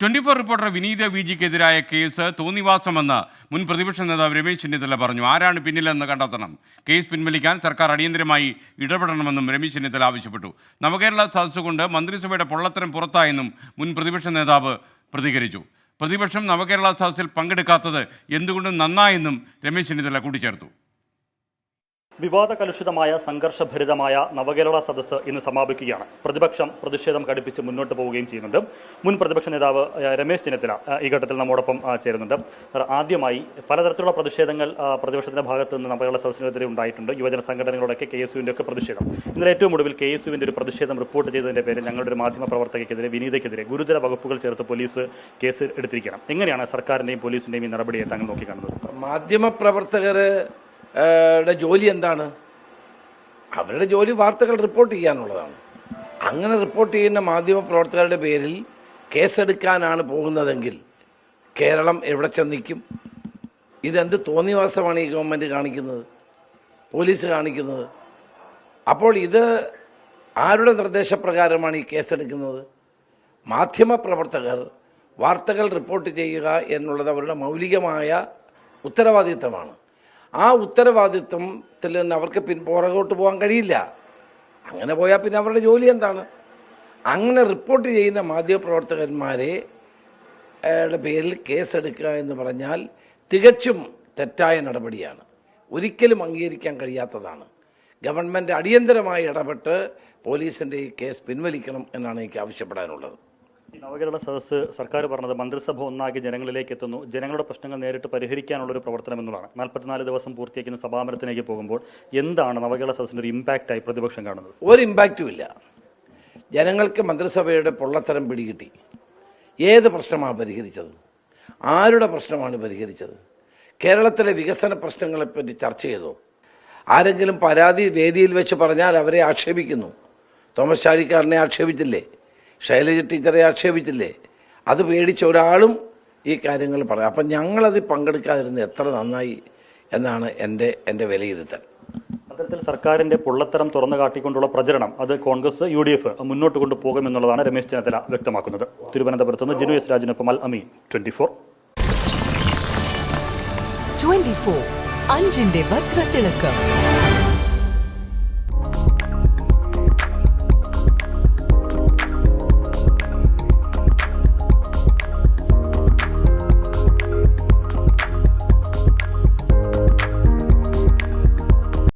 24 reporter വിനീത വിജിക്കെതിരായ case തോന്നിവാസമെന്ന് മുൻ പ്രതിപക്ഷ നേതാവ് രമേശ് ചെന്നിത്തല പറഞ്ഞു. ആരാണ് പിന്നിലെന്ന് കണ്ടെത്തണം. കേസ് പിൻവലിക്കാൻ സർക്കാർ അടിയന്തരമായി ഇടപെടണമെന്നും രമേശ് ചെന്നിത്തല ആവശ്യപ്പെട്ടു. നവകേരള സദസ്സ് കൊണ്ട് മന്ത്രിസഭയുടെ പൊള്ളത്തരം പുറത്തായെന്നും മുൻ പ്രതിപക്ഷ നേതാവ് പ്രതികരിച്ചു. പ്രതിപക്ഷം നവകേരള സദസ്സിൽ പങ്കെടുക്കാത്തത് എന്തുകൊണ്ടും നന്നായെന്നും രമേശ് ചെന്നിത്തല കൂട്ടിച്ചേർത്തു. വിവാദ കലുഷിതമായ സംഘർഷഭരിതമായ നവകേരള സദസ്സ് ഇന്ന് സമാപിക്കുകയാണ്. പ്രതിപക്ഷം പ്രതിഷേധം കടുപ്പിച്ച് മുന്നോട്ട് പോവുകയും ചെയ്യുന്നുണ്ട്. മുൻ പ്രതിപക്ഷ നേതാവ് രമേശ് ചെന്നിത്തല ഈ ഘട്ടത്തിൽ നമ്മോടൊപ്പം ചേരുന്നുണ്ട്. ആദ്യമായി പലതരത്തിലുള്ള പ്രതിഷേധങ്ങൾ പ്രതിപക്ഷത്തിന്റെ ഭാഗത്ത് നിന്ന് നവകേരള സദസ്സിനെതിരെ ഉണ്ടായിട്ടുണ്ട്. യുവജന സംഘടനകളുടെയൊക്കെ KSUവിൻ്റെ ഒക്കെ പ്രതിഷേധം. ഇന്നലെ ഏറ്റവും ഒടുവിൽ KSUവിൻ്റെ ഒരു പ്രതിഷേധം റിപ്പോർട്ട് ചെയ്തതിൻ്റെ പേരിൽ ഞങ്ങളുടെ ഒരു മാധ്യമ പ്രവർത്തകയ്ക്കെതിരെ വിനീതയ്ക്കെതിരെ ഗുരുതര വകുപ്പുകൾ ചേർത്ത് പോലീസ് കേസ് എടുത്തിരിക്കണം. എങ്ങനെയാണ് സർക്കാരിൻ്റെയും പോലീസിൻ്റെയും ഈ നടപടിയെ താങ്കൾ നോക്കിക്കാണുന്നത്? മാധ്യമപ്രവർത്തകർ ജോലി എന്താണ്? അവരുടെ ജോലി വാർത്തകൾ റിപ്പോർട്ട് ചെയ്യാനുള്ളതാണ്. അങ്ങനെ റിപ്പോർട്ട് ചെയ്യുന്ന മാധ്യമപ്രവർത്തകരുടെ പേരിൽ കേസെടുക്കാനാണ് പോകുന്നതെങ്കിൽ കേരളം എവിടെ ചെന്നിക്കും? ഇതെന്ത് തോന്നിവാസമാണ് ഈ ഗവൺമെൻറ് കാണിക്കുന്നത്, പോലീസ് കാണിക്കുന്നത്? അപ്പോൾ ഇത് ആരുടെ നിർദ്ദേശപ്രകാരമാണ് ഈ കേസെടുക്കുന്നത്? മാധ്യമപ്രവർത്തകർ വാർത്തകൾ റിപ്പോർട്ട് ചെയ്യുക എന്നുള്ളത് അവരുടെ മൗലികമായ ഉത്തരവാദിത്തമാണ്. ആ ഉത്തരവാദിത്വത്തിൽ നിന്ന് അവർക്ക് പുറകോട്ട് പോകാൻ കഴിയില്ല. അങ്ങനെ പോയാൽ പിന്നെ അവരുടെ ജോലി എന്താണ്? അങ്ങനെ റിപ്പോർട്ട് ചെയ്യുന്ന മാധ്യമപ്രവർത്തകന്മാരെ പേരിൽ കേസെടുക്കുക എന്ന് പറഞ്ഞാൽ തികച്ചും തെറ്റായ നടപടിയാണ്. ഒരിക്കലും അംഗീകരിക്കാൻ കഴിയാത്തതാണ്. ഗവൺമെൻറ് അടിയന്തരമായി ഇടപെട്ട് പോലീസിൻ്റെ ഈ കേസ് പിൻവലിക്കണം എന്നാണ് എനിക്ക് ആവശ്യപ്പെടാനുള്ളത്. നവകേരള സദസ്സ് സർക്കാർ പറഞ്ഞത് മന്ത്രിസഭ ഒന്നാകെ ജനങ്ങളിലേക്ക് എത്തുന്നു, ജനങ്ങളുടെ പ്രശ്നങ്ങൾ നേരിട്ട് പരിഹരിക്കാനുള്ളൊരു പ്രവർത്തനം എന്നുള്ളതാണ്. 44 ദിവസം പൂർത്തിയാക്കുന്ന സഭാമരത്തിലേക്ക് പോകുമ്പോൾ എന്താണ് നവകേരള സദസ്സിൻ്റെ ഒരു ഇമ്പാക്റ്റായി പ്രതിപക്ഷം കാണുന്നത്? ഒരു ഇമ്പാക്റ്റും ഇല്ല. ജനങ്ങൾക്ക് മന്ത്രിസഭയുടെ പൊള്ളത്തരം പിടികിട്ടി. ഏത് പ്രശ്നമാണ് പരിഹരിച്ചത്? ആരുടെ പ്രശ്നമാണ് പരിഹരിച്ചത്? കേരളത്തിലെ വികസന പ്രശ്നങ്ങളെപ്പറ്റി ചർച്ച ചെയ്തോ? ആരെങ്കിലും പരാതി വേദിയിൽ വെച്ച് പറഞ്ഞാൽ അവരെ ആക്ഷേപിക്കുന്നു. തോമസ് ചാഴിക്കാരനെ ആക്ഷേപിച്ചില്ലേ? ശൈലജ ടീച്ചറെ ആക്ഷേപിച്ചില്ലേ? അത് പേടിച്ച ഒരാളും ഈ കാര്യങ്ങൾ പറയാം. അപ്പം ഞങ്ങളതിൽ പങ്കെടുക്കാതിരുന്നത് എത്ര നന്നായി എന്നാണ് എൻ്റെ വിലയിരുത്തൽ. അത്തരത്തിൽ സർക്കാരിൻ്റെ പൊള്ളത്തരം തുറന്നു കാട്ടിക്കൊണ്ടുള്ള പ്രചരണം അത് കോൺഗ്രസ് UDF മുന്നോട്ട് കൊണ്ടുപോകുമെന്നുള്ളതാണ് രമേശ് ചെന്നിത്തല വ്യക്തമാക്കുന്നത്. തിരുവനന്തപുരത്ത് നിന്ന് ജിനു എസ് രാജിനൊപ്പം അൽ അമീൻ, 24. 24 അഞ്ചിന്റെ വജ്രത്തിളക്കം.